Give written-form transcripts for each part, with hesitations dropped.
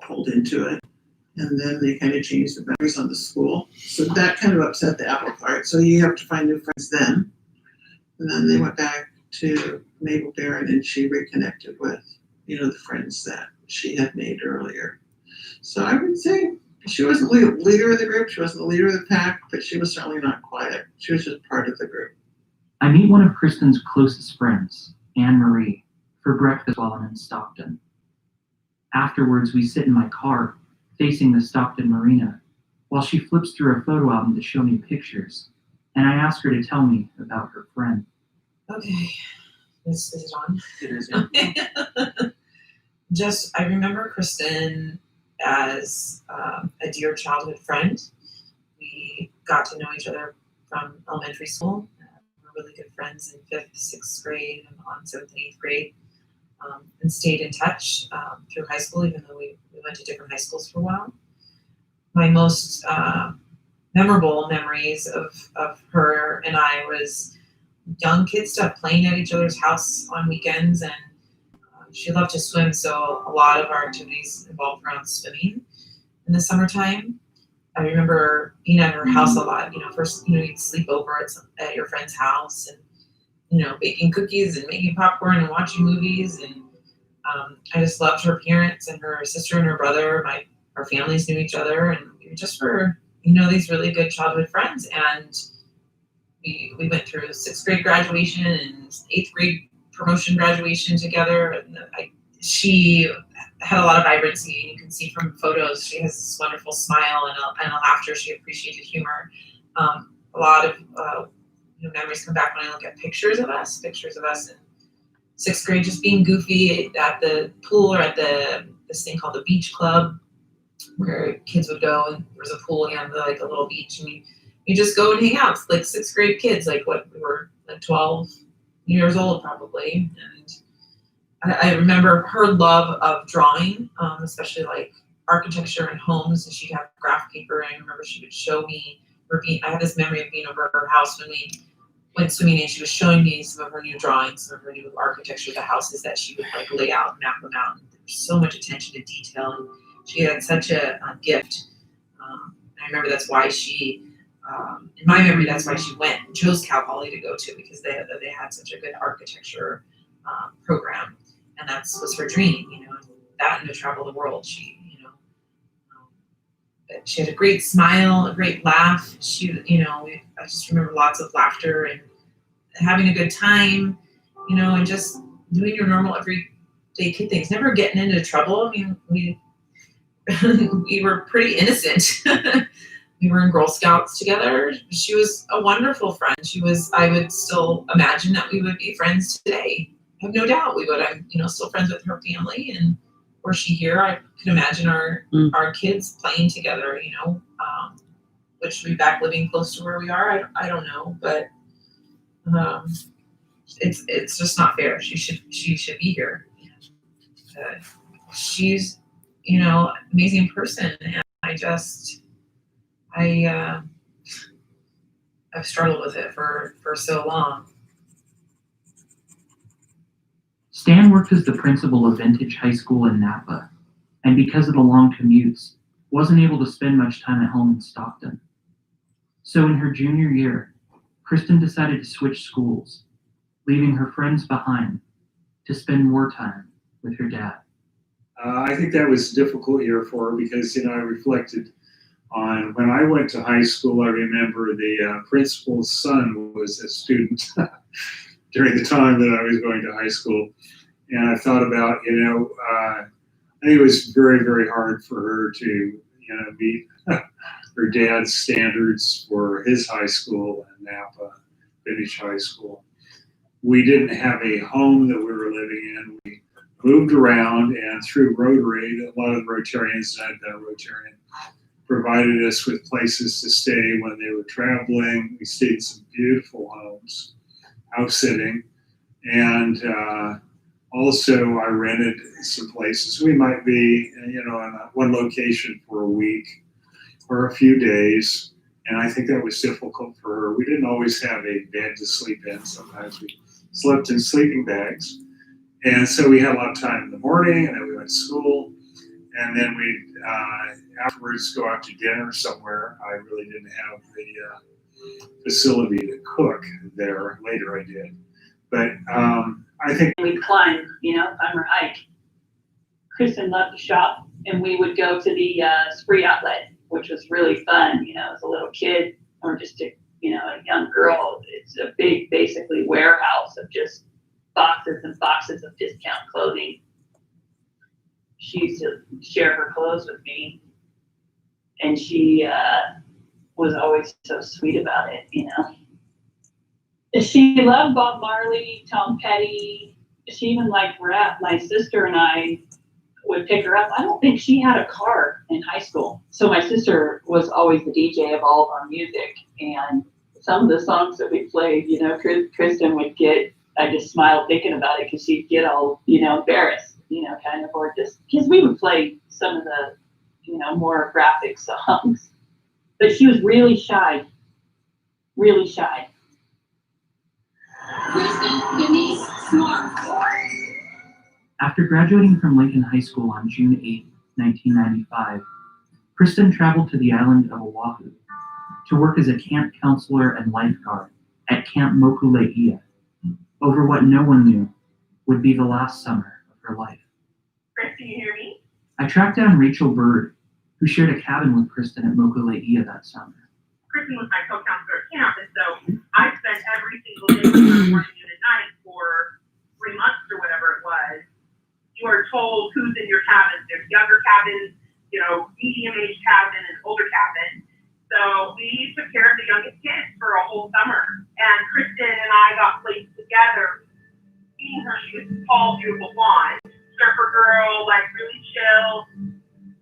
pulled into it. And then they kind of changed the boundaries on the school. So that kind of upset the apple cart. So you have to find new friends then. And then they went back to Mabel Barron and she reconnected with, the friends that she had made earlier. So I would say she wasn't the leader of the group. She wasn't the leader of the pack, but she was certainly not quiet. She was just part of the group. I meet one of Kristen's closest friends, Anne Marie, for breakfast while I'm in Stockton. Afterwards, we sit in my car, facing the Stockton Marina, while she flips through a photo album to show me pictures, and I ask her to tell me about her friend. Okay, is it on? It is. I remember Kristen as a dear childhood friend. We got to know each other from elementary school. We were really good friends in 5th, 6th grade, and on 7th and 8th grade, and stayed in touch through high school, even though we went to different high schools for a while. My most memorable memories of her and I was young kid stuff, playing at each other's house on weekends, and she loved to swim, so a lot of our activities involved around swimming in the summertime. I remember being at her house a lot. First, you'd sleep over at your friend's house and, baking cookies and making popcorn and watching movies. And I just loved her parents and her sister and her brother. Our families knew each other, and we just were, these really good childhood friends. And we went through 6th grade graduation and 8th grade promotion graduation together. And she had a lot of vibrancy. You can see from photos, she has this wonderful smile and a laughter. She appreciated humor. A lot of memories come back when I look at pictures of us in 6th grade, just being goofy at the pool or at this thing called the beach club, where kids would go and there was a pool and a little beach, and you just go and hang out. It's like 6th grade kids, we were 12 years old probably. And I remember her love of drawing, especially architecture and homes, and she'd have graph paper, and I remember she would show me, I have this memory of being over her house when we went swimming, and she was showing me some of her new drawings, some of her new architecture, the houses that she would lay out and map them out. And there was so much attention to detail, and she had such a gift. I remember that's why she, in my memory, that's why she went and chose Cal Poly to go to, because they had such a good architecture program, and that was her dream, that and to travel the world. She had a great smile, a great laugh. I just remember lots of laughter and having a good time, and just doing your normal everyday kid things, never getting into trouble. I mean, we were pretty innocent. We were in Girl Scouts together. She was a wonderful friend. I would still imagine that we would be friends today. I have no doubt we would. I'm, still friends with her family, and were she here, I could imagine our kids playing together, would she be back living close to where we are? I don't know, but it's just not fair. She should be here. She's, amazing person, and I've struggled with it for so long. Stan worked as the principal of Vintage High School in Napa, and because of the long commutes, wasn't able to spend much time at home in Stockton. So in her junior year, Kristen decided to switch schools, leaving her friends behind to spend more time with her dad. I think that was a difficult year for her because, I reflected on when I went to high school. I remember the principal's son was a student during the time that I was going to high school. And I thought about, I think it was very, very hard for her to, meet her dad's standards for his high school in Napa, Vintage High School. We didn't have a home that we were living in. We moved around, and through Rotary, a lot of the Rotarians, and I've been a Rotarian, provided us with places to stay when they were traveling. We stayed in some beautiful homes, house sitting, and also I rented some places. We might be, in one location for a week or a few days, and I think that was difficult for her. We didn't always have a bed to sleep in. Sometimes we slept in sleeping bags. And so we had a lot of time in the morning, and then we went to school. and then we'd afterwards go out to dinner somewhere. I really didn't have the facility to cook there. Later I did. But I think We'd climb, climb or hike. Kristen loved to shop, and we would go to the Spree outlet, which was really fun, as a little kid or just a young girl. It's a big, basically, warehouse of just boxes and boxes of discount clothing. She used to share her clothes with me, and she was always so sweet about it, She loved Bob Marley, Tom Petty. She even liked rap. My sister and I would pick her up. I don't think she had a car in high school. So my sister was always the DJ of all of our music. And some of the songs that we played, Kristen would get, I just smiled thinking about it because she'd get all, embarrassed, kind of, or just, because we would play some of the, more graphic songs. But she was really shy. Really shy. After graduating from Lincoln High School on June 8, 1995, Kristen traveled to the island of Oahu to work as a camp counselor and lifeguard at Camp Mokuleia over what no one knew would be the last summer of her life. Chris, can you hear me? I tracked down Rachel Bird, who shared a cabin with Kristen at Mokuleia that summer. Kristen was my co-counselor at camp, and so I spent every single day with her morning and at night for 3 months or whatever it was. You are told who's in your cabins. There's younger cabins, medium-aged cabin, and older cabin. So we took care of the youngest kids for a whole summer. And Kristen and I got placed together. Seeing her, she was a tall, beautiful blonde, surfer girl, really chill.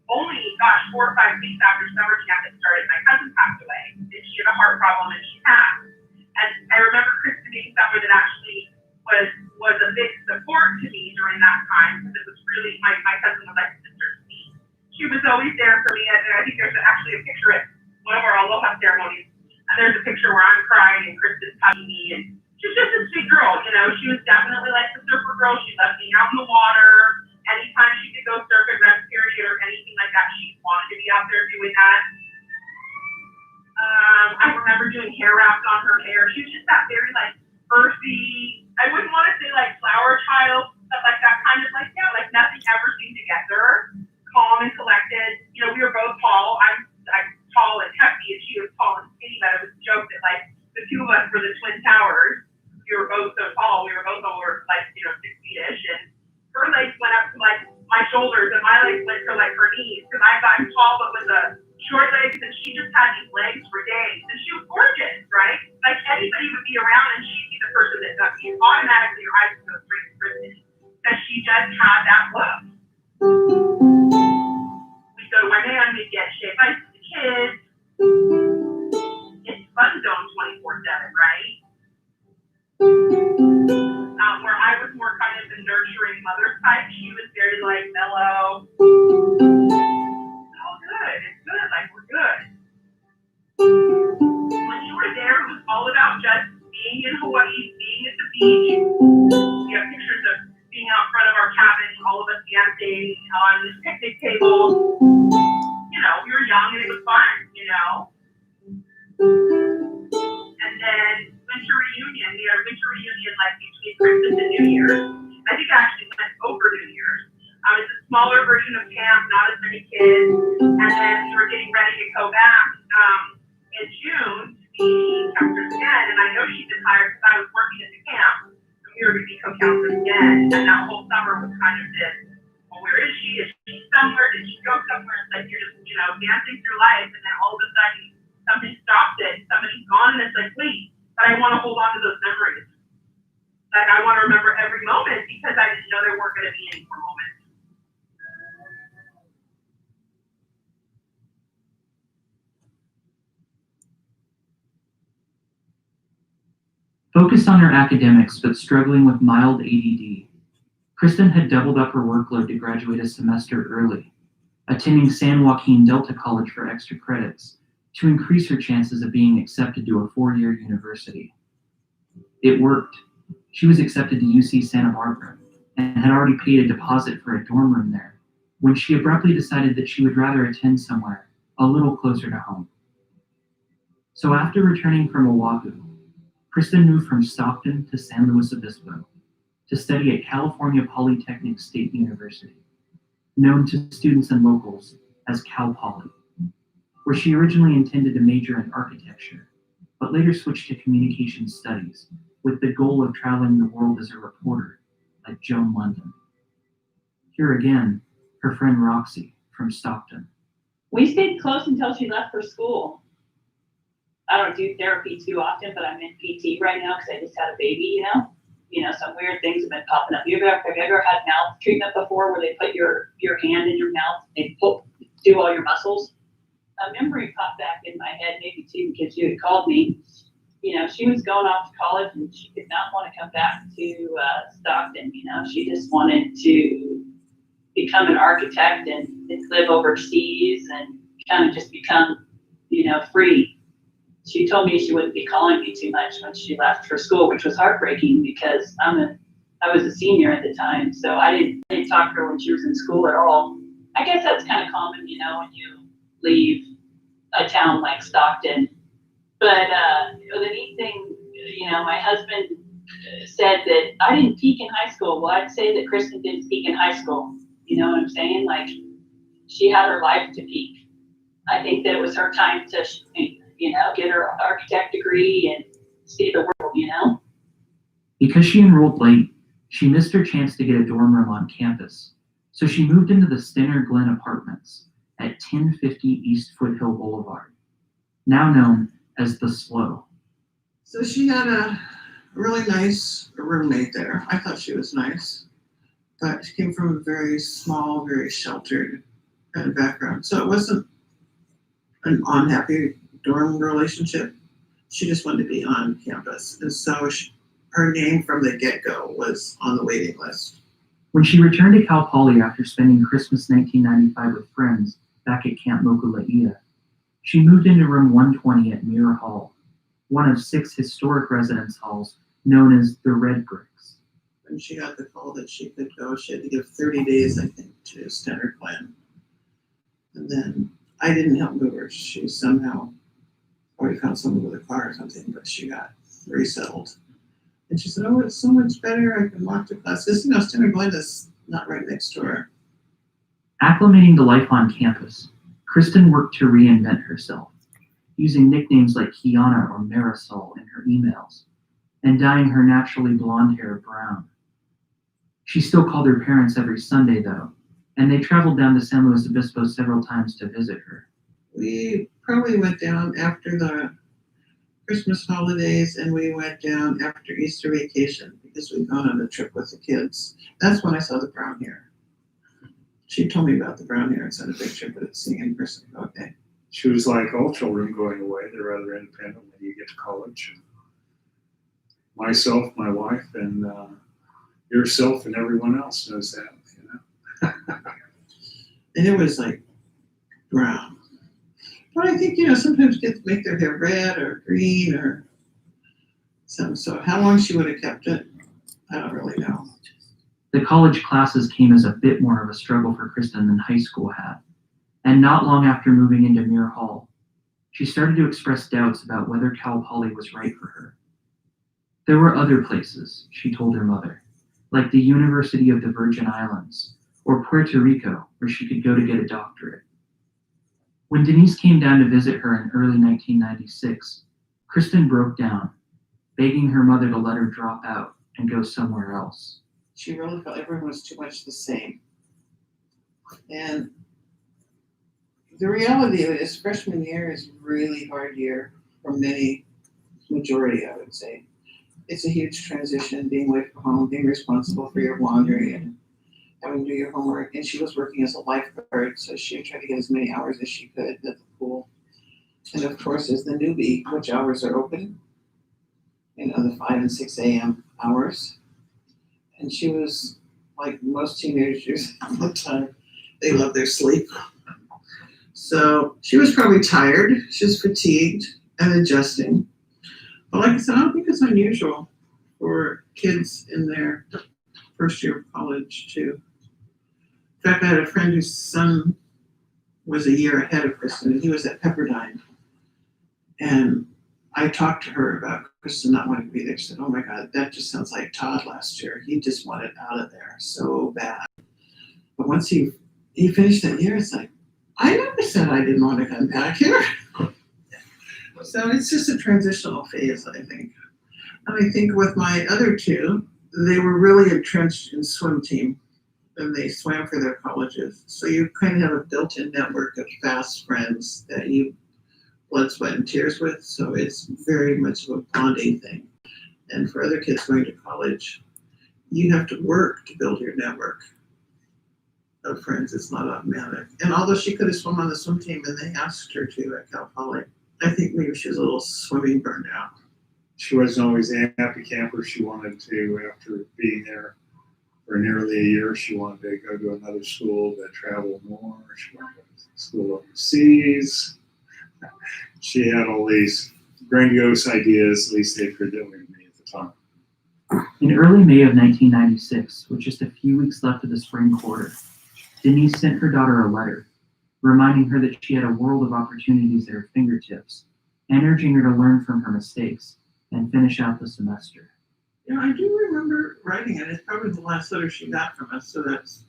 Only, 4 or 5 weeks after summer camp had started, my cousin passed away. And she had a heart problem and she passed. And I remember Kristen being someone that actually was a big support to me during that time, because it was really, my cousin was like a sister to me. She was always there for me, and I think there's actually a picture at one of our aloha ceremonies, and there's a picture where I'm crying and Kristen's hugging me, and she's just a sweet girl, she was definitely like the surfer girl. She loved being out in the water. Anytime she could go surf at rest period or anything like that, she wanted to be out there doing that. I remember doing hair wraps on her hair. She was just that very earthy, I wouldn't want to say flower child, stuff like that, kind of nothing ever seemed to get her. Calm and collected. We were both tall. I'm tall and hefty, and she was tall and skinny, but it was a joke that the two of us were the twin towers. We were both so tall. We were both over 6 feet-ish, and her legs went up to my shoulders, and my legs went to her knees, because I'm tall but with the short legs, and she just had these legs for days, and she was gorgeous, right? Anybody would be around, and she'd be the person that automatically your eyes would go straight to Kristen, because she just had that look. We'd go to Waiman, we'd get shaved by the kids. It's fun zone 24/7, right? Where I was more kind of the nurturing mother type, she was very mellow. Oh, good, it's good, we're good. When you were there, it was all about just being in Hawaii, being at the beach. We have pictures of being out front of our cabin, all of us dancing on this picnic table. We were young and it was fun, And then winter reunion, we had a winter reunion between Christmas and New Year's. I think I actually went over New Year's. It's a smaller version of camp, not as many kids. And then we were getting ready to go back in June to be counselors again. And I know she'd been hired because I was working at the camp. And we were going to be co-counselors again. And that whole summer was kind of this, well, where is she? Is she somewhere? Did she go somewhere? It's you're just, dancing through life. And then all of a sudden, something stops it. Somebody's gone. And it's wait, but I want to hold on to those memories. I want to remember every moment, because I didn't know there weren't going to be any more moments. Focused on her academics but struggling with mild ADD, Kristen had doubled up her workload to graduate a semester early, attending San Joaquin Delta College for extra credits to increase her chances of being accepted to a 4-year university. It worked. She was accepted to UC Santa Barbara and had already paid a deposit for a dorm room there when she abruptly decided that she would rather attend somewhere a little closer to home. So after returning from Oahu, Kristen moved from Stockton to San Luis Obispo to study at California Polytechnic State University, known to students and locals as Cal Poly, where she originally intended to major in architecture, but later switched to communication studies with the goal of traveling the world as a reporter like Joan London. Here again, her friend Roxy from Stockton. We stayed close until she left for school. I don't do therapy too often, but I'm in PT right now because I just had a baby, some weird things have been popping up. Have you ever had mouth treatment before where they put your hand in your mouth, they do all your muscles? A memory popped back in my head, maybe too, because you had called me. She was going off to college and she did not want to come back to Stockton. She just wanted to become an architect and live overseas and kind of just become, free. She told me she wouldn't be calling me too much when she left for school, which was heartbreaking because I was a senior at the time, so I didn't talk to her when she was in school at all. I guess that's kind of common, when you leave a town like Stockton. But the neat thing, my husband said that I didn't peak in high school. Well, I'd say that Kristen didn't peak in high school. You know what I'm saying? Like, she had her life to peak. I think that it was her time to, get her architect degree and see the world, Because she enrolled late, she missed her chance to get a dorm room on campus, so she moved into the Stenner Glen Apartments at 1050 East Foothill Boulevard, now known as The Slow. So she had a really nice roommate there. I thought she was nice, but she came from a very small, very sheltered kind of background. So it wasn't an unhappy dorm relationship. She just wanted to be on campus. And so her name from the get-go was on the waiting list. When she returned to Cal Poly after spending Christmas 1995 with friends back at Camp Mokuleia, she moved into room 120 at Muir Hall, one of 6 historic residence halls known as the Red Bricks. When she got the call that she could go, she had to give 30 days, I think, to Stenner Glen. And then I didn't help move her. She somehow already found someone with a car or something, but she got resettled. And she said, oh, it's so much better. I can walk to class. Because, Stenner Glen is not right next to her. Acclimating to life on campus, Kristen worked to reinvent herself, using nicknames like Kiana or Marisol in her emails, and dyeing her naturally blonde hair brown. She still called her parents every Sunday, though, and they traveled down to San Luis Obispo several times to visit her. We probably went down after the Christmas holidays, and we went down after Easter vacation because we'd gone on a trip with the kids. That's when I saw the brown hair. She told me about the brown hair and sent a picture, but it's seeing in person. Okay. She was like, all children going away. They're rather independent when you get to college. And myself, my wife, and yourself and everyone else knows that, And it was like brown. But I think, sometimes kids make their hair red or green or something. So how long she would have kept it, I don't really know. The college classes came as a bit more of a struggle for Kristen than high school had, and not long after moving into Muir Hall, she started to express doubts about whether Cal Poly was right for her. There were other places, she told her mother, like the University of the Virgin Islands or Puerto Rico, where she could go to get a doctorate. When Denise came down to visit her in early 1996, Kristen broke down, begging her mother to let her drop out and go somewhere else. She really felt everyone was too much the same. And the reality of it is freshman year is a really hard year for majority, I would say. It's a huge transition, being away from home, being responsible for your laundry and having to do your homework. And she was working as a lifeguard, so she would try to get as many hours as she could at the pool. And of course, as the newbie, which hours are open? The 5 and 6 a.m. hours. And she was like most teenagers at the time. They love their sleep. So she was probably tired. She was fatigued and adjusting. But like I said, I don't think it's unusual for kids in their first year of college to In fact, I had a friend whose son was a year ahead of Kristen, and he was at Pepperdine. And I talked to her about Kristen not wanting to be there. She said, "Oh my God, that just sounds like Todd last year. He just wanted out of there so bad." But once he finished that year, it's like, I never said I didn't want to come back here. So it's just a transitional phase, I think. And I think with my other two, they were really entrenched in swim team, and they swam for their colleges. So you kind of have a built-in network of fast friends that you blood, sweat, and tears with. So it's very much of a bonding thing. And for other kids going to college, you have to work to build your network of friends. It's not automatic. And although she could have swum on the swim team and they asked her to at Cal Poly, I think maybe she was a little swimming burned out. She wasn't always a happy camper. She wanted to, after being there for nearly a year, she wanted to go to another school that traveled more. She wanted to go to school overseas. She had all these grandiose ideas, at least they appeared that way to me at the time. In early May of 1996, with just a few weeks left of the spring quarter, Denise sent her daughter a letter, reminding her that she had a world of opportunities at her fingertips, and urging her to learn from her mistakes and finish out the semester. You know, I do remember writing it. It's probably the last letter she got from us, so it's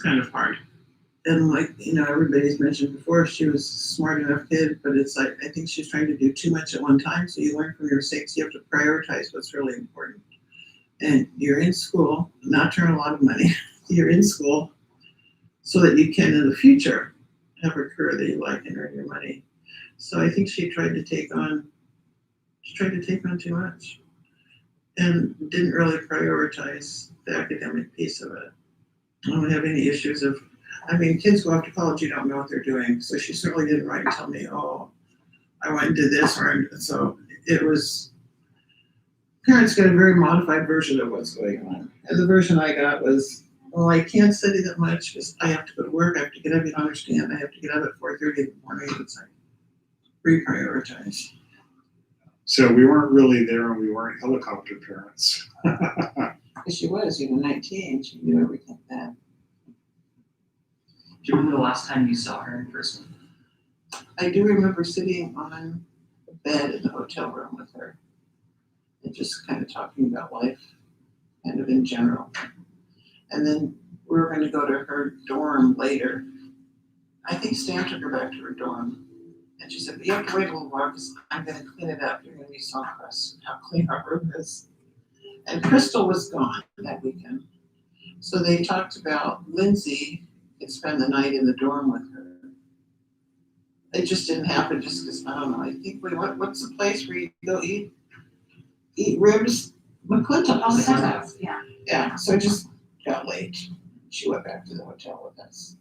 kind of hard. And like, you know, everybody's mentioned before, she was a smart enough kid, but it's like, I think she's trying to do too much at one time. So you learn from your mistakes. You have to prioritize what's really important. And you're in school, not to earn a lot of money. You're in school so that you can, in the future, have a career that you like and earn your money. So I think she tried to take on too much and didn't really prioritize the academic piece of it. I don't have any issues of, kids go off to college, you don't know what they're doing. So she certainly didn't write and tell me, oh, I went and did this, so it was, parents got a very modified version of what's going on. And the version I got was, well, I can't study that much because I have to go to work, I have to get up, you don't understand, I have to get up at 4:30 in the morning. It's like, reprioritize. So we weren't really there, and we weren't helicopter parents. Because she was, 19, she knew everything then. Do you remember the last time you saw her in person? I do remember sitting on the bed in the hotel room with her and just kind of talking about life, kind of in general. And then we were going to go to her dorm later. I think Stan took her back to her dorm. And she said, but you have to wait a little while because I'm going to clean it up. You're going to be so impressed how clean our room is. And Crystal was gone that weekend. So they talked about Lindsay could spend the night in the dorm with her. It just didn't happen just because, I don't know, I think we went, what's the place where you go eat ribs? McClintock's. Oh, McClintock's, yeah. Yeah, so it just got late. She went back to the hotel with us.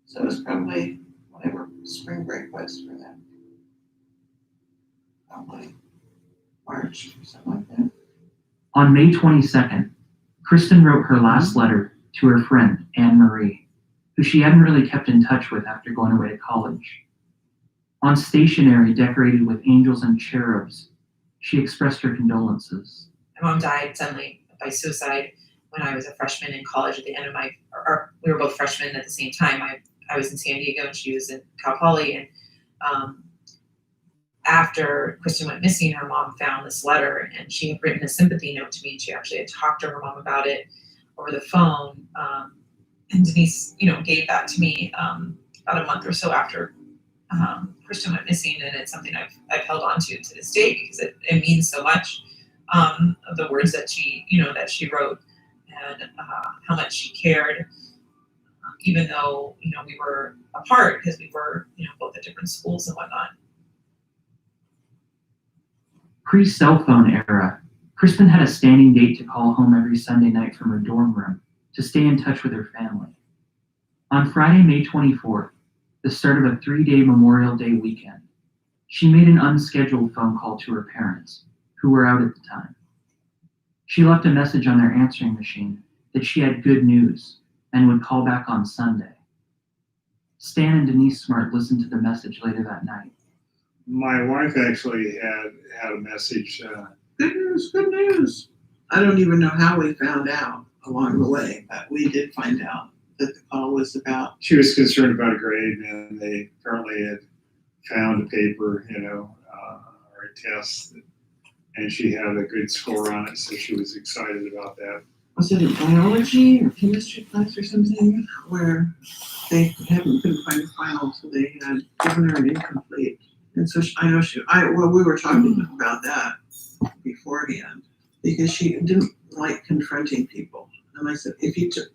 So it was probably whatever spring break was for them. Probably March or something like that. On May 22nd, Kristen wrote her last letter to her friend, Anne Marie, who she hadn't really kept in touch with after going away to college. On stationery decorated with angels and cherubs, she expressed her condolences. My mom died suddenly by suicide when I was a freshman in college at the end of or we were both freshmen at the same time. I was in San Diego and she was in Cal Poly, and after Kristen went missing, her mom found this letter and she had written a sympathy note to me, and she actually had talked to her mom about it over the phone. And Denise, gave that to me about a month or so after Kristen went missing, and it's something I've held on to this day because it means so much. Of the words that she wrote, and how much she cared, even though we were apart because we were both at different schools and whatnot. Pre-cell phone era, Kristen had a standing date to call home every Sunday night from her dorm room to stay in touch with her family. On Friday, May 24th, the start of a 3-day Memorial Day weekend, she made an unscheduled phone call to her parents, who were out at the time. She left a message on their answering machine that she had good news and would call back on Sunday. Stan and Denise Smart listened to the message later that night. My wife actually had a message. Good news, good news. I don't even know how we found out. along the way, but we did find out that the call was about, She was concerned about a grade, and they apparently had found a paper, or a test, and she had a good score on it, so she was excited about that. was it a biology or chemistry class or something, where they couldn't find a final, so they had given her an incomplete. And so we were talking about that beforehand, because she didn't like confronting people. And I said, if you took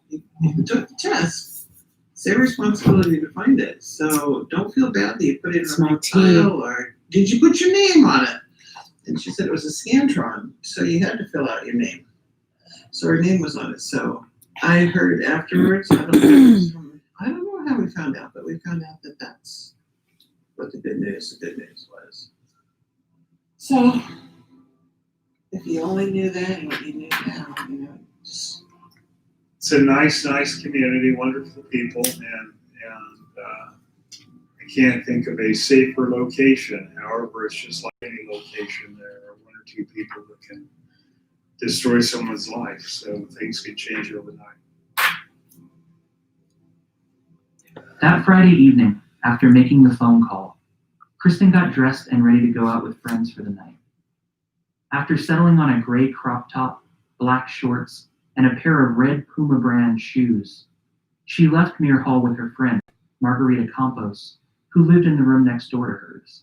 the test, it's their responsibility to find it. So don't feel bad that you put it in a Small wrong T. pile, or did you put your name on it? And she said it was a Scantron, so you had to fill out your name. So her name was on it. So I heard afterwards, I don't know how we found out, but we found out that that's what the good news was. So if you only knew then what you knew now, just It's a nice community, wonderful people, and I can't think of a safer location. However, it's just like any location. There are one or two people that can destroy someone's life, so things can change overnight. That Friday evening, after making the phone call, Kristen got dressed and ready to go out with friends for the night. After settling on a gray crop top, black shorts, and a pair of red Puma brand shoes, she left Muir Hall with her friend, Margarita Campos, who lived in the room next door to hers.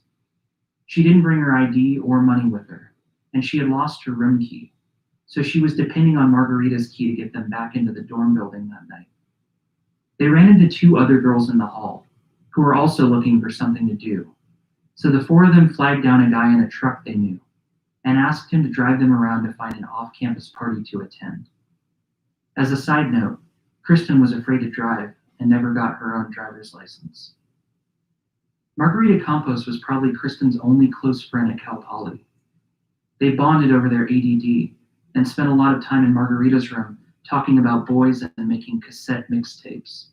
She didn't bring her ID or money with her, and she had lost her room key, so she was depending on Margarita's key to get them back into the dorm building that night. They ran into two other girls in the hall, who were also looking for something to do, so the four of them flagged down a guy in a truck they knew, and asked him to drive them around to find an off-campus party to attend. As a side note, Kristen was afraid to drive and never got her own driver's license. Margarita Campos was probably Kristen's only close friend at Cal Poly. They bonded over their ADD and spent a lot of time in Margarita's room talking about boys and making cassette mixtapes.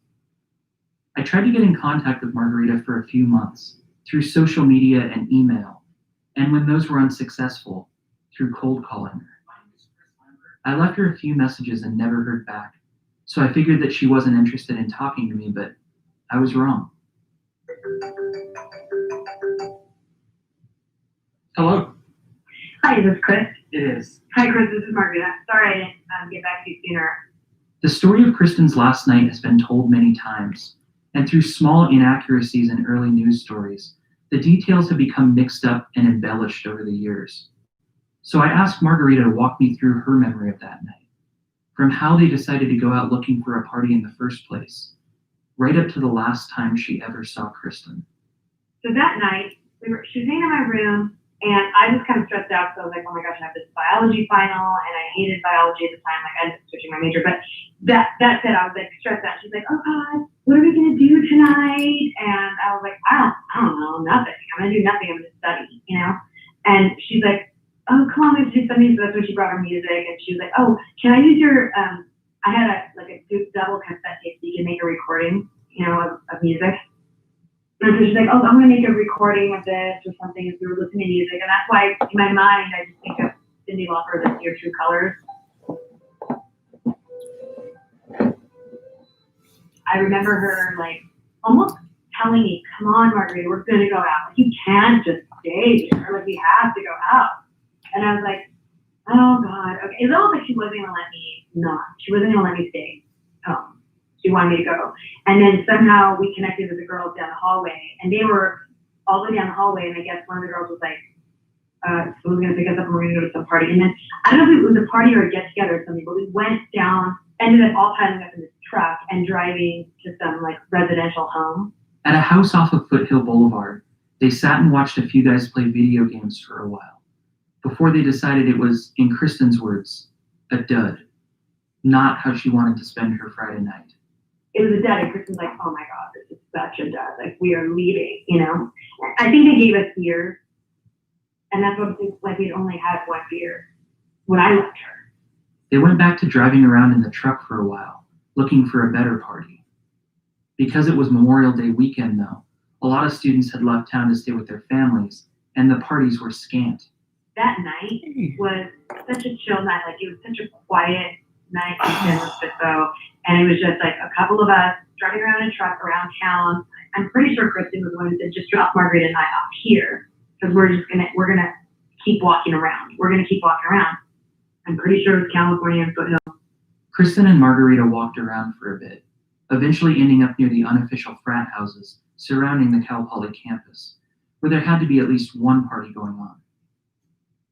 I tried to get in contact with Margarita for a few months through social media and email, and when those were unsuccessful, through cold calling her. I left her a few messages and never heard back, so I figured that she wasn't interested in talking to me, but I was wrong. Hello? Hi, this is Chris. It is. Hi, Chris. This is Margarita. Sorry I didn't get back to you sooner. The story of Kristen's last night has been told many times, and through small inaccuracies in early news stories, the details have become mixed up and embellished over the years. So I asked Margarita to walk me through her memory of that night, from how they decided to go out looking for a party in the first place, right up to the last time she ever saw Kristen. So that night, she was hanging in my room, and I was kind of stressed out, so I was like, oh my gosh, I have this biology final, and I hated biology at the time. Like, I ended up switching my major, but that said, I was like stressed out. She's like, oh God, what are we gonna do tonight? And I was like, I don't know, nothing. I'm gonna do nothing. I'm gonna study, And she's like, oh, come on, we have to do something. So that's when she brought her music, and she was like, oh, can I use your, I had a double cassette tape so you can make a recording, of music. And so she's like, oh, I'm going to make a recording of this or something as we were listening to music. And that's why in my mind, I just think of Cyndi Lauper, This Your True Colors. I remember her almost telling me, come on, Margarita, we're going to go out. You can't just stay here. We have to go out. And I was like, oh God. Okay. It's almost like she wasn't going to let me She wasn't going to let me stay home. She wanted me to go. And then somehow we connected with the girls down the hallway, and they were all the way down the hallway, and I guess one of the girls was like, someone's going to pick us up and we're going to go to some party. And then I don't know if it was a party or a get together or something, but we went down, ended up all piling up in this truck and driving to some residential home. At a house off of Foothill Boulevard, they sat and watched a few guys play video games for a while, before they decided it was, in Kristen's words, a dud, not how she wanted to spend her Friday night. It was a dud, and Kristen's like, oh my God, this is such a dud. We are leaving, I think they gave us beers, and that's what we'd only had one beer when I left her. They went back to driving around in the truck for a while, looking for a better party. Because it was Memorial Day weekend, though, a lot of students had left town to stay with their families, and the parties were scant. That night was such a chill night. It was such a quiet night in San Francisco, and it was just like a couple of us driving around in a truck around town. I'm pretty sure Kristen was the one who said, just drop Margarita and I off here, because we're gonna keep walking around. We're gonna keep walking around. I'm pretty sure it was California and Foothill. Kristen and Margarita walked around for a bit, eventually ending up near the unofficial frat houses surrounding the Cal Poly campus, where there had to be at least one party going on.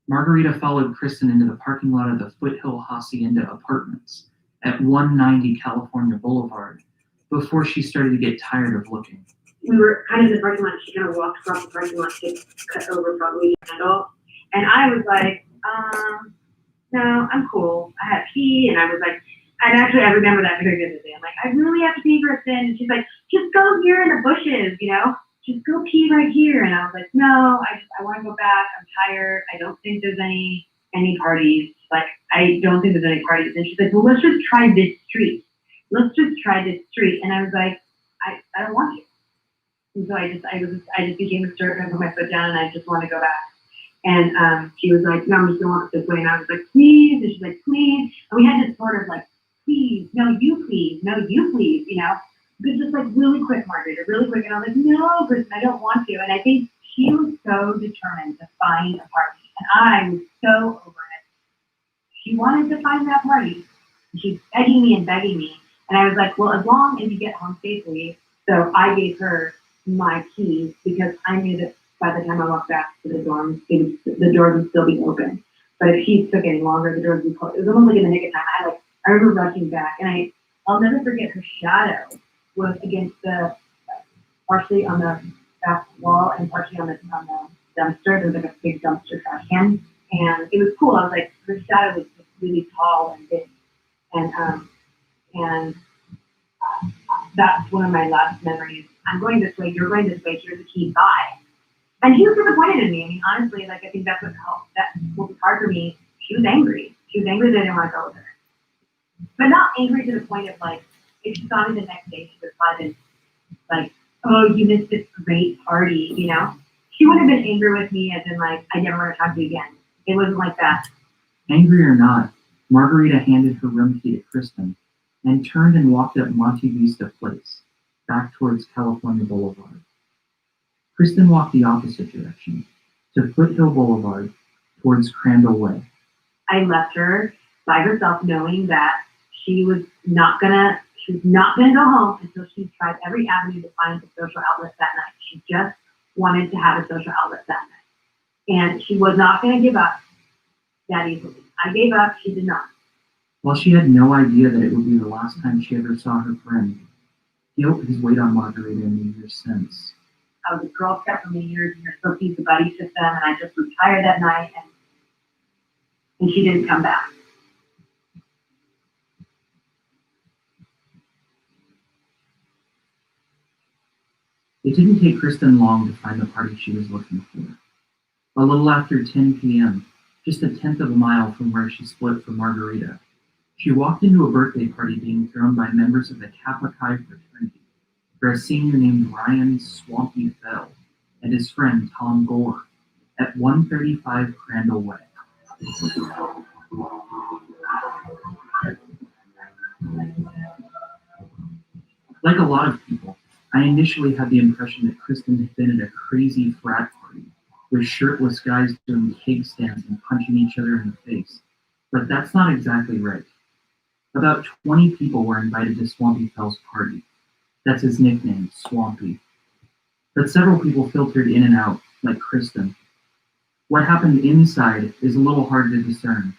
Margarita followed Kristen into the parking lot of the Foothill Hacienda Apartments at 190 California Boulevard before she started to get tired of looking. We were kind of in the parking lot. She kind of walked across the parking lot to cut over probably the handle. And I was like, no, I'm cool. I had pee, and I was like, and actually I remember that very vividly. I'm like, I really have to pee, Kristen. And she's like, just go here in the bushes, just go pee right here. And I was like, no, I want to go back. I'm tired. I don't think there's any parties. Like, I don't think there's any parties. And she's like, well, let's just try this street. And I was like, I don't want to. And so I just became a jerk, and I put my foot down, and I just want to go back. And she was like, no, I'm just going to walk this way. And I was like, please. And she's like, please. And we had this sort of like, please, no, you please, but just like really quick, Margarita, really quick. And I was like, no, Kristen, I don't want to. And I think she was so determined to find a party. And I was so over it. She wanted to find that party. And she's begging me. And I was like, well, as long as you get home safely. So I gave her my keys because I knew that by the time I walked back to the dorms, the doors would still be open. But if she took any longer, the doors would be closed. It was almost like in the nick of time. I remember rushing back, and I'll never forget her shadow was against partially on the back wall and partially on the dumpster. There was like a big dumpster trash can, and it was cool. I was like, her shadow was just really tall and big, and that's one of my last memories. I'm going this way. You're going this way. Here's the key. Bye. And he was disappointed in me. I mean, honestly, like I think that's what helped. That what was hard for me. She was angry. She was angry that I didn't want to go with her. But not angry to the point of like, if she saw me the next day, she would have been like, oh, you missed this great party, She would have been angry with me as in like, I never want to talk to you again. It wasn't like that. Angry or not, Margarita handed her room key to Kristen and turned and walked up Monte Vista Place, back towards California Boulevard. Kristen walked the opposite direction, to Foothill Boulevard, towards Crandall Way. I left her by herself, knowing that she was not gonna go home until she tried every avenue to find a social outlet that night. She just wanted to have a social outlet that night. And she was not gonna give up that easily. I gave up, she did not. While she had no idea that it would be the last time she ever saw her friend, guilt has weighed on Margarita in the years since. I was a Girl Scout for many years, and you're supposed to use the buddy system, and I just was tired that night, and she didn't come back. It didn't take Kristen long to find the party she was looking for. A little after 10 p.m., just a tenth of a mile from where she split from Margarita, she walked into a birthday party being thrown by members of the Kappa Chi fraternity for a senior named Ryan Swampy Fell and his friend Tom Gore at 135 Crandall Way. Like a lot of people, I initially had the impression that Kristen had been at a crazy frat party with shirtless guys doing keg stands and punching each other in the face, but that's not exactly right. About 20 people were invited to Swampy Fell's party. That's his nickname, Swampy. But several people filtered in and out, like Kristen. What happened inside is a little hard to discern.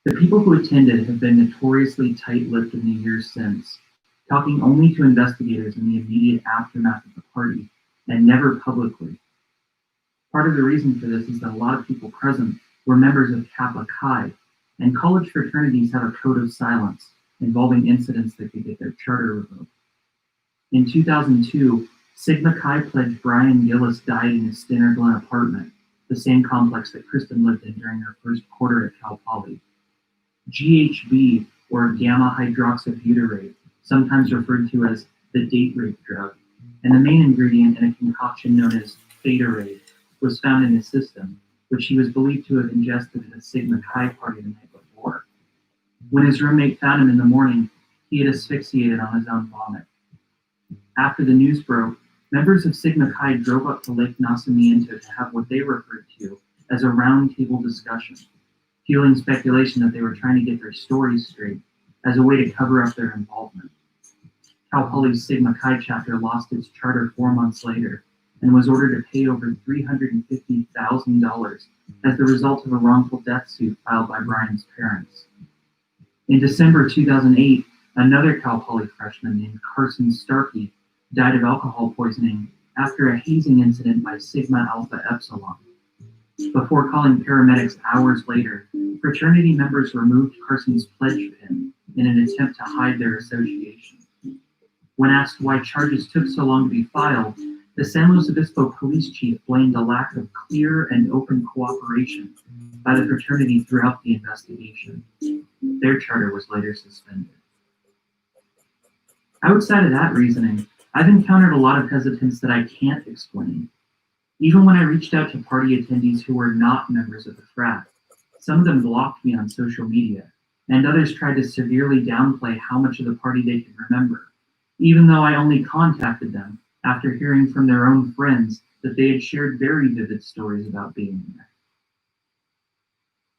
The people who attended have been notoriously tight-lipped in the years since, talking only to investigators in the immediate aftermath of the party, and never publicly. Part of the reason for this is that a lot of people present were members of Kappa Chi, and college fraternities have a code of silence involving incidents that could get their charter revoked. In 2002, Sigma Chi pledge Brian Gillis died in his Stinner Glen apartment, the same complex that Kristen lived in during her first quarter at Cal Poly. GHB, or gamma hydroxybutyrate, sometimes referred to as the date rape drug, and the main ingredient in a concoction known as Fatorade, was found in his system, which he was believed to have ingested at a Sigma Chi party the night before. When his roommate found him in the morning, he had asphyxiated on his own vomit. After the news broke, members of Sigma Chi drove up to Lake Nacimiento to have what they referred to as a roundtable discussion, fueling speculation that they were trying to get their stories straight as a way to cover up their involvement. Cal Poly's Sigma Chi chapter lost its charter 4 months later and was ordered to pay over $350,000 as the result of a wrongful death suit filed by Brian's parents. In December 2008, another Cal Poly freshman named Carson Starkey died of alcohol poisoning after a hazing incident by Sigma Alpha Epsilon. Before calling paramedics hours later, fraternity members removed Carson's pledge pin in an attempt to hide their association. When asked why charges took so long to be filed, the San Luis Obispo police chief blamed a lack of clear and open cooperation by the fraternity throughout the investigation. Their charter was later suspended. Outside of that reasoning, I've encountered a lot of hesitance that I can't explain. Even when I reached out to party attendees who were not members of the frat, some of them blocked me on social media, and others tried to severely downplay how much of the party they could remember, even though I only contacted them after hearing from their own friends that they had shared very vivid stories about being there.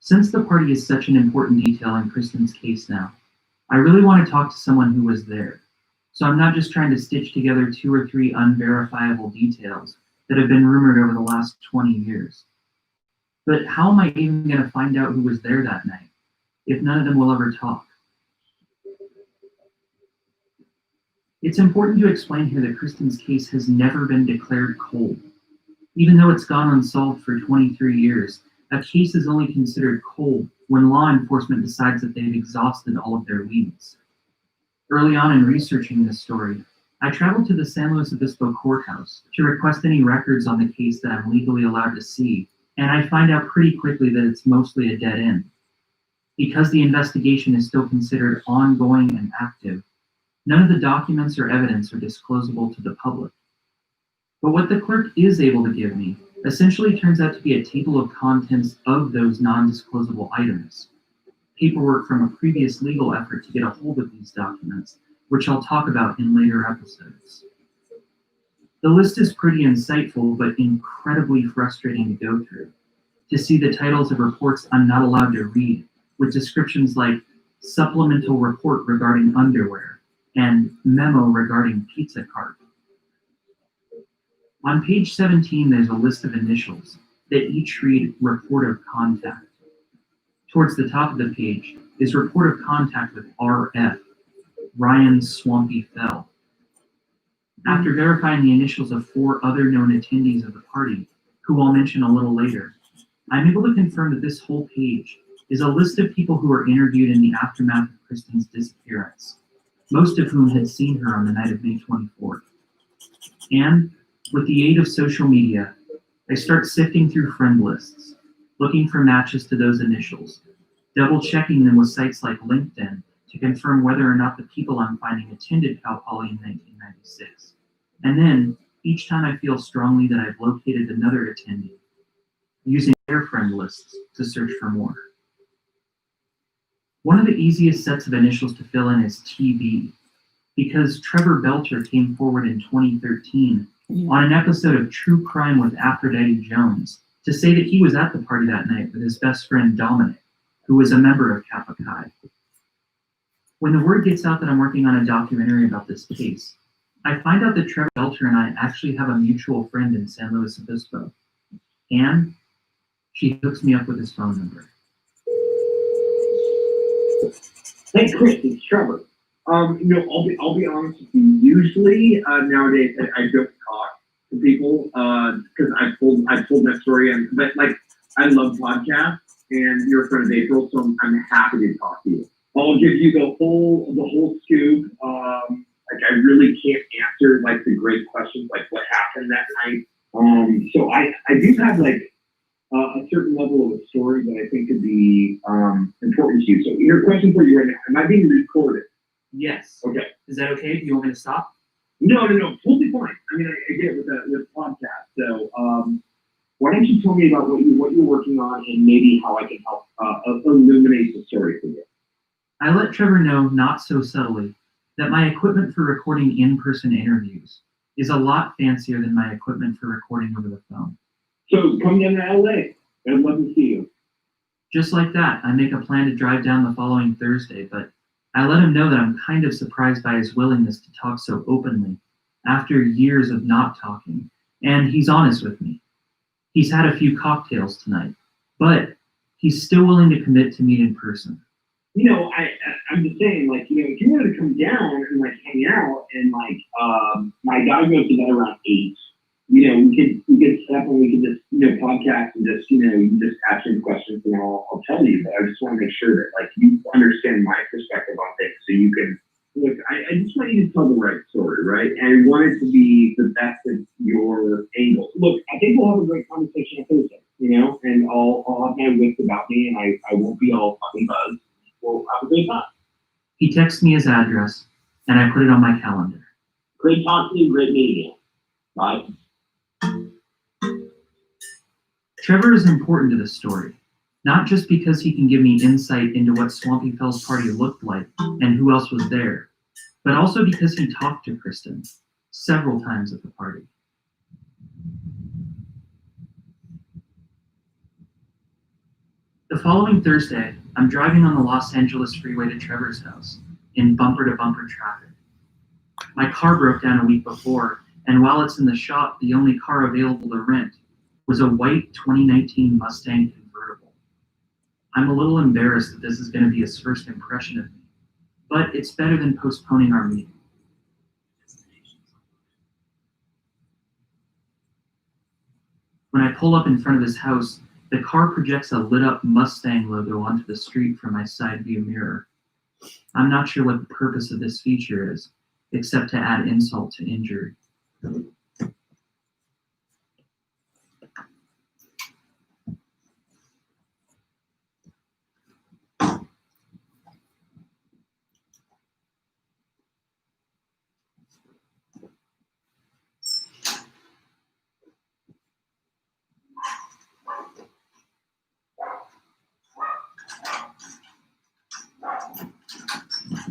Since the party is such an important detail in Kristen's case now, I really want to talk to someone who was there. So I'm not just trying to stitch together 2 or 3 unverifiable details that have been rumored over the last 20 years. But how am I even going to find out who was there that night, if none of them will ever talk? It's important to explain here that Kristen's case has never been declared cold. Even though it's gone unsolved for 23 years, a case is only considered cold when law enforcement decides that they've exhausted all of their leads. Early on in researching this story, I traveled to the San Luis Obispo courthouse to request any records on the case that I'm legally allowed to see, and I find out pretty quickly that it's mostly a dead end. Because the investigation is still considered ongoing and active, none of the documents or evidence are disclosable to the public. But what the clerk is able to give me essentially turns out to be a table of contents of those non-disclosable items, paperwork from a previous legal effort to get a hold of these documents, which I'll talk about in later episodes. The list is pretty insightful, but incredibly frustrating to go through. To see the titles of reports I'm not allowed to read, with descriptions like supplemental report regarding underwear and memo regarding pizza cart. On page 17, there's a list of initials that each read report of contact. Towards the top of the page is report of contact with RF, Ryan Swampy Fell. After verifying the initials of 4 other known attendees of the party, who I'll mention a little later, I'm able to confirm that this whole page is a list of people who were interviewed in the aftermath of Kristen's disappearance, most of whom had seen her on the night of May 24th. And with the aid of social media, I start sifting through friend lists, looking for matches to those initials, double-checking them with sites like LinkedIn to confirm whether or not the people I'm finding attended Cal Poly in 1996. And then, each time I feel strongly that I've located another attendee, using their friend lists to search for more. One of the easiest sets of initials to fill in is TB, because Trevor Belcher came forward in 2013 on an episode of True Crime with Aphrodite Jones to say that he was at the party that night with his best friend Dominic, who was a member of Kappa Chi. When the word gets out that I'm working on a documentary about this case, I find out that Trevor Belcher and I actually have a mutual friend in San Luis Obispo. And she hooks me up with his phone number. Hey, Chris, it's Trevor. I'll be honest with you. Usually, nowadays, I don't talk to people because I've told that story. But I love podcasts, and you're a friend of April, so I'm happy to talk to you. I'll give you the whole scoop. I really can't answer the great questions like what happened that night. So I do have a certain level of a story that I think could be important to you. So your question for you right now: am I being recorded? Yes. Okay. Is that okay? Do you want me to stop? No, totally fine. I mean, I get it with podcast. So, why don't you tell me about what you're working on and maybe how I can help illuminate the story for you? I let Trevor know, not so subtly, that my equipment for recording in-person interviews is a lot fancier than my equipment for recording over the phone. So come down to LA. I'd love to see you. Just like that, I make a plan to drive down the following Thursday, but I let him know that I'm kind of surprised by his willingness to talk so openly after years of not talking, and he's honest with me. He's had a few cocktails tonight, but he's still willing to commit to meet in person. You know, I'm just saying, like, you know, if you wanted to come down and like hang out and like, my dog goes to bed around 8. You know, we could step and we could just, you know, podcast and just, you know, you just ask some questions and I'll tell you. But I just want to make sure that like you understand my perspective on things, so you can look. I just want you to tell the right story, right? And I want it to be the best of your angle. Look, I think we'll have a great conversation on Thursday, you know, and I'll have my wits about me, and I won't be all fucking buzzed. We'll have a great time. He texts me his address, and I put it on my calendar. Great talking to you. Great meeting you. Bye. Trevor is important to this story, not just because he can give me insight into what Swampy Fell's party looked like and who else was there, but also because he talked to Kristen several times at the party. The following Thursday, I'm driving on the Los Angeles freeway to Trevor's house in bumper-to-bumper traffic. My car broke down a week before, and while it's in the shop, the only car available to rent was a white 2019 Mustang convertible. I'm a little embarrassed that this is going to be his first impression of me, but it's better than postponing our meeting. When I pull up in front of his house, the car projects a lit-up Mustang logo onto the street from my side view mirror. I'm not sure what the purpose of this feature is, except to add insult to injury.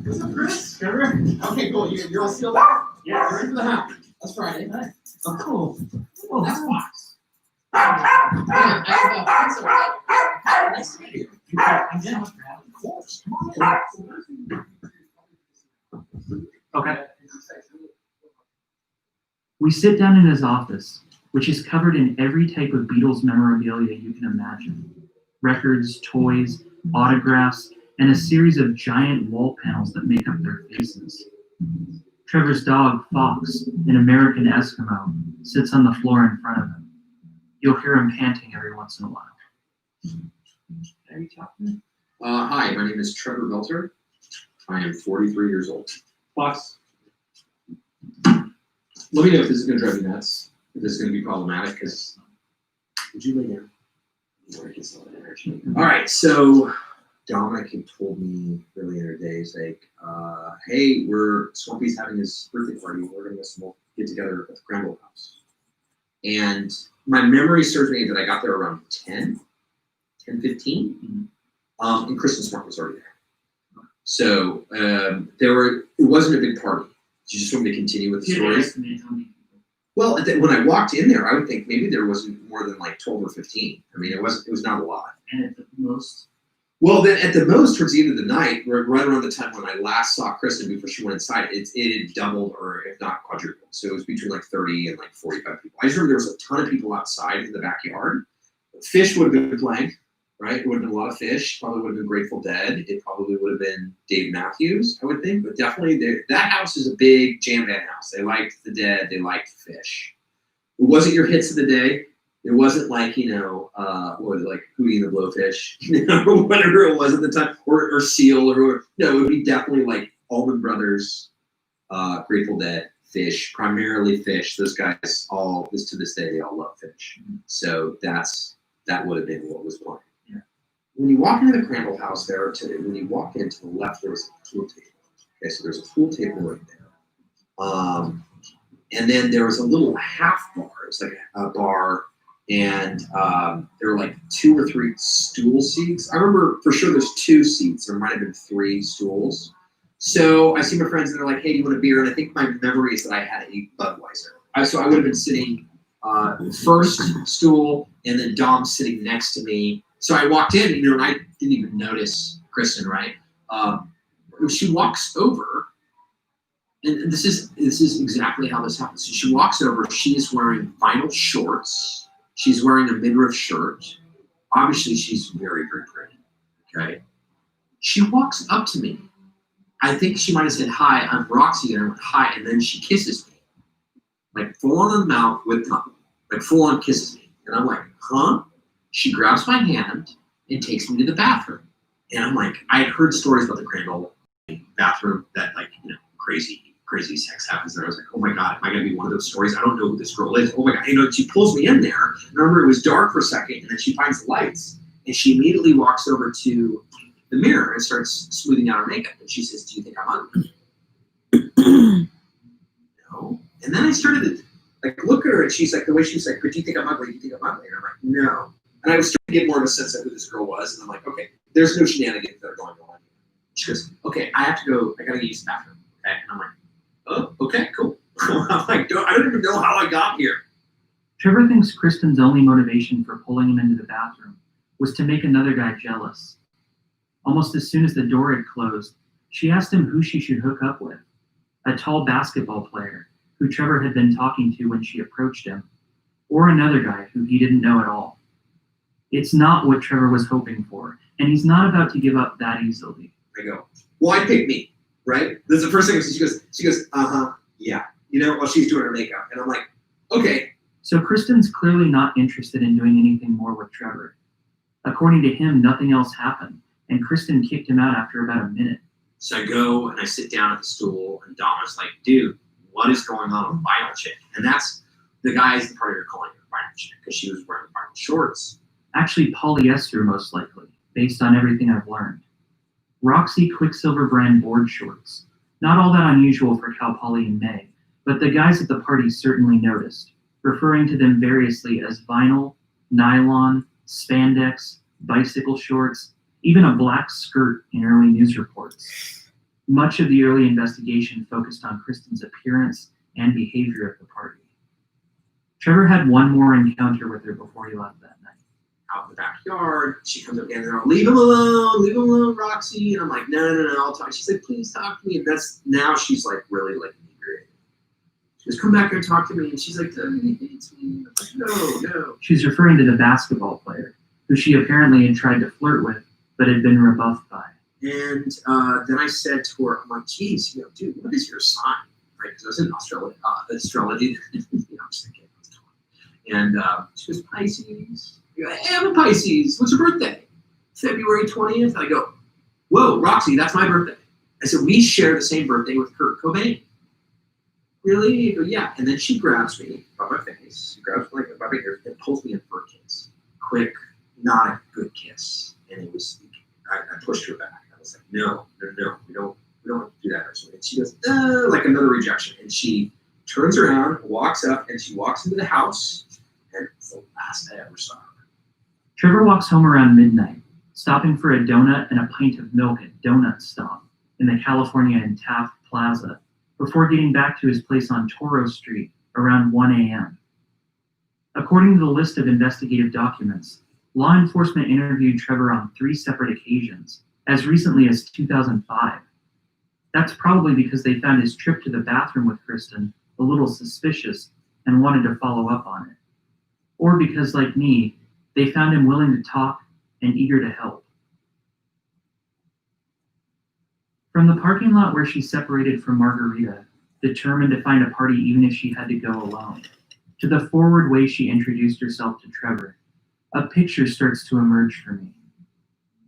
What's up, Chris? Trevor? Okay, cool. You're all sealed up? Yeah. You're into the house. That's Friday. Nice. Oh, cool. Oh, that's Fox. Nice to meet you. I'm Jen. Of course. Come on. Okay. We sit down in his office, which is covered in every type of Beatles memorabilia you can imagine. Records, toys, autographs, and a series of giant wall panels that make up their faces. Trevor's dog, Fox, an American Eskimo, sits on the floor in front of him. You'll hear him panting every once in a while. Hi, my name is Trevor Belter. I am 43 years old. Fox. Let me know if this is going to drive you nuts, if this is going to be problematic, because would you lay down? All right, so Dominic had told me earlier in the day, he's like, hey, Swampy's having his birthday party. We're going to get together at the Crandall house. And my memory serves me that I got there around 10:15, and Kristen Smart was already there. So it wasn't a big party. You just want me to continue with the story? Well, when I walked in there, I would think maybe there wasn't more than like 12 or 15. I mean, it was not a lot. And at the most? Well, then at the most, towards the end of the night, right around the time when I last saw Kristen before she went inside, it had doubled or if not quadrupled. So it was between like 30 and like 45 people. I just remember there was a ton of people outside in the backyard. Fish would have been playing, right? It would have been a lot of Fish. Probably would have been Grateful Dead. It probably would have been Dave Matthews, I would think. But definitely, that house is a big jam band house. They liked the Dead. They liked Fish. It wasn't your hits of the day. It wasn't like, what was it, like Hootie and the Blowfish, or whatever it was at the time, or Seal, or no, it would be definitely like Allman Brothers, Grateful Dead, Fish, primarily Fish. Those guys to this day, they all love Fish. So that would have been what was playing. Yeah. When you walk into the Crandall house when you walk in to the left, there was a pool table. Okay, so there's a pool table right there. And then there was a little half bar. It was like a bar and there were like 2 or 3 stool seats. I remember for sure there's 2 seats. There might have been 3 stools. So I see my friends and they're like, "Hey, do you want a beer?" And I think my memory is that I had a Budweiser. So I would have been sitting first stool, and then Dom sitting next to me. So I walked in, and I didn't even notice Kristen, right? She walks over, and this is exactly how this happens. So she walks over. She is wearing vinyl shorts. She's wearing a midriff shirt. Obviously, she's very, very pretty. Okay. She walks up to me. I think she might have said, "Hi, I'm Roxy," and I went, "Hi," and then she kisses me, like full on in the mouth with tongue, like full on kisses me, and I'm like, "Huh?" She grabs my hand and takes me to the bathroom, and I'm like, I had heard stories about the Grand Ole bathroom that crazy sex happens there. I was like, "Oh my God, am I gonna be one of those stories? I don't know who this girl is." Oh my God, she pulls me in there. And I remember it was dark for a second, and then she finds the lights, and she immediately walks over to the mirror and starts smoothing out her makeup. And she says, "Do you think I'm ugly?" No. And then I started to look at her, and she's like, the way she was like, "But do you think I'm ugly? Do you think I'm ugly?" And I'm like, "No." And I was starting to get more of a sense of who this girl was, and I'm like, okay, there's no shenanigans that are going on. She goes, "Okay, I have to go. I gotta use the bathroom." Okay, and I'm like, "Oh, okay, cool." I'm like, I don't even know how I got here. Trevor thinks Kristen's only motivation for pulling him into the bathroom was to make another guy jealous. Almost as soon as the door had closed, she asked him who she should hook up with, a tall basketball player who Trevor had been talking to when she approached him, or another guy who he didn't know at all. It's not what Trevor was hoping for, and he's not about to give up that easily. I go, "Well, I picked me, right?" This is the first thing she goes, "Yeah," while she's doing her makeup. And I'm like, okay. So Kristen's clearly not interested in doing anything more with Trevor. According to him, nothing else happened, and Kristen kicked him out after about a minute. So I go and I sit down at the stool, and Dom is like, "Dude, what is going on with Vinyl Chick?" And that's the guys, the party are calling her Vinyl Chick because she was wearing vinyl shorts. Actually, polyester, most likely, based on everything I've learned. Roxy Quicksilver brand board shorts. Not all that unusual for Cal Poly in May, but the guys at the party certainly noticed, referring to them variously as vinyl, nylon, spandex, bicycle shorts, even a black skirt in early news reports. Much of the early investigation focused on Kristen's appearance and behavior at the party. Trevor had one more encounter with her before he left that night. Out in the backyard, she comes up and they're like, leave him alone, Roxy. And I'm like, no, I'll talk. She's like, "Please talk to me." And now she's like really like angry. She goes, "Come back here and talk to me." And she's like, "He hates me." I'm like, no. She's referring to the basketball player, who she apparently had tried to flirt with, but had been rebuffed by. And then I said to her, I'm like, "Geez, dude, what is your sign?" Right? Because I was in astrology. I'm just thinking, what's going on? And she goes, "Pisces." I go, "Hey, I'm a Pisces. What's your birthday?" February 20th. I go, "Whoa, Roxy, that's my birthday." I said, "We share the same birthday with Kurt Cobain." "Really?" I go, "Yeah." And then she grabs me by my face. She grabs me by my ear and pulls me in for a kiss. Quick, not a good kiss. And it was, I pushed her back. I was like, no, we don't have to do that. And she goes, like another rejection. And she turns around, walks up, and she walks into the house. And it's the last I ever saw her. Trevor walks home around midnight, stopping for a donut and a pint of milk at Donut Stop in the California and Taft Plaza, before getting back to his place on Toro Street around 1 a.m. According to the list of investigative documents, law enforcement interviewed Trevor on 3 separate occasions, as recently as 2005. That's probably because they found his trip to the bathroom with Kristen a little suspicious and wanted to follow up on it. Or because, like me, they found him willing to talk and eager to help. From the parking lot where she separated from Margarita, determined to find a party even if she had to go alone, to the forward way she introduced herself to Trevor, a picture starts to emerge for me.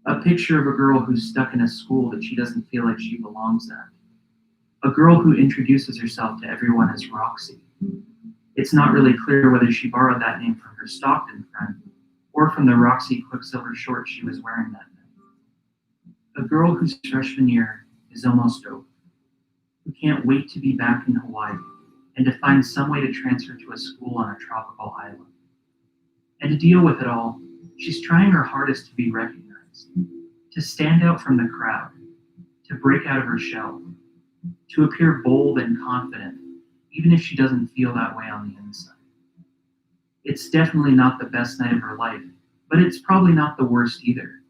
A picture of a girl who's stuck in a school that she doesn't feel like she belongs at. A girl who introduces herself to everyone as Roxy. It's not really clear whether she borrowed that name from her Stockton friend or from the Roxy Quicksilver shorts she was wearing that night. A girl whose freshman year is almost over, who can't wait to be back in Hawaii and to find some way to transfer to a school on a tropical island. And to deal with it all, she's trying her hardest to be recognized, to stand out from the crowd, to break out of her shell, to appear bold and confident, even if she doesn't feel that way on the inside. It's definitely not the best night of her life, but it's probably not the worst either.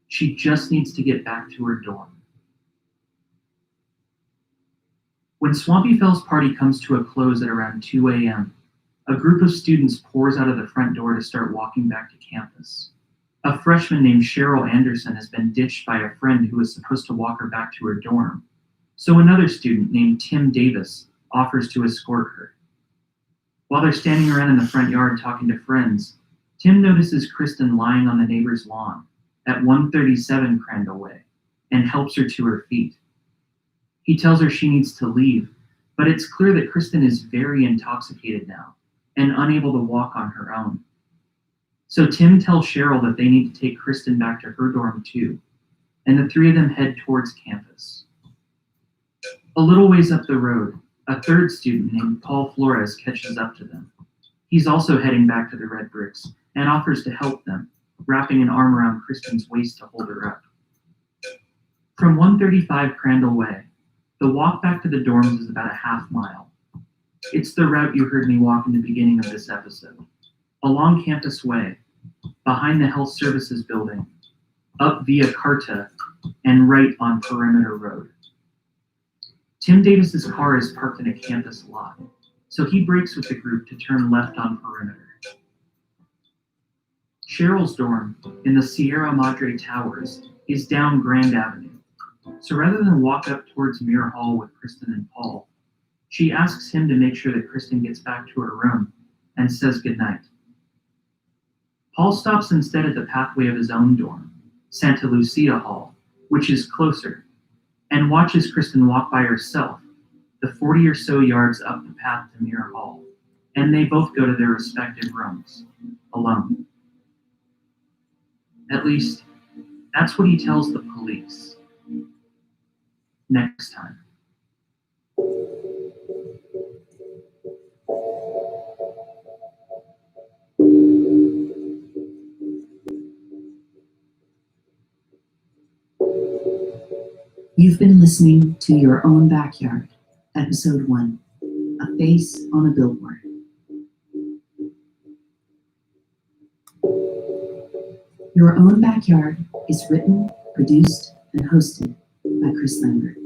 She just needs to get back to her dorm. When Swampy Fell's party comes to a close at around 2 a.m., a group of students pours out of the front door to start walking back to campus. A freshman named Cheryl Anderson has been ditched by a friend who was supposed to walk her back to her dorm, so another student named Tim Davis offers to escort her. While they're standing around in the front yard talking to friends, Tim notices Kristen lying on the neighbor's lawn at 137 Crandall Way and helps her to her feet. He tells her she needs to leave, but it's clear that Kristen is very intoxicated now and unable to walk on her own. So Tim tells Cheryl that they need to take Kristen back to her dorm too, and the three of them head towards campus. A little ways up the road, a third student named Paul Flores catches up to them. He's also heading back to the Red Bricks and offers to help them, wrapping an arm around Kristen's waist to hold her up. From 135 Crandall Way, the walk back to the dorms is about a half mile. It's the route you heard me walk in the beginning of this episode. Along Campus Way, behind the Health Services Building, up via Carta, and right on Perimeter Road. Tim Davis's car is parked in a campus lot, so he breaks with the group to turn left on Perimeter. Cheryl's dorm, in the Sierra Madre Towers, is down Grand Avenue, so rather than walk up towards Muir Hall with Kristen and Paul, she asks him to make sure that Kristen gets back to her room and says goodnight. Paul stops instead at the pathway of his own dorm, Santa Lucia Hall, which is closer, and watches Kristen walk by herself, the 40 or so yards up the path to Muir Hall, and they both go to their respective rooms, alone. At least, that's what he tells the police. Next time. You've been listening to Your Own Backyard, Episode 1, A Face on a Billboard. Your Own Backyard is written, produced, and hosted by Chris Lambert.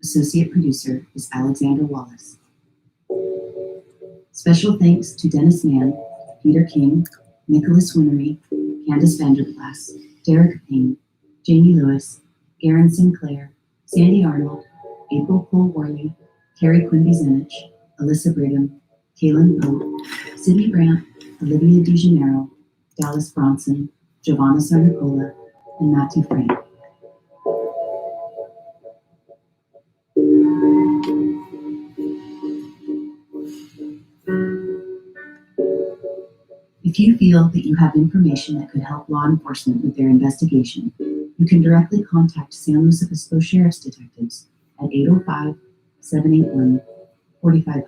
Associate producer is Alexander Wallace. Special thanks to Dennis Mann, Peter King, Nicholas Winery, Candace Vanderplas, Derek Payne, Jamie Lewis, Aaron Sinclair, Sandy Arnold, April Cole Worley, Carrie Quimby Zenich, Alyssa Brigham, Kaylin Pope, Sydney Brandt, Olivia DeGenero, Dallas Bronson, Giovanna Sarnicola, and Matthew Frank. If you feel that you have information that could help law enforcement with their investigation, you can directly contact San Luis Obispo Sheriff's Detectives at 805-781-4500.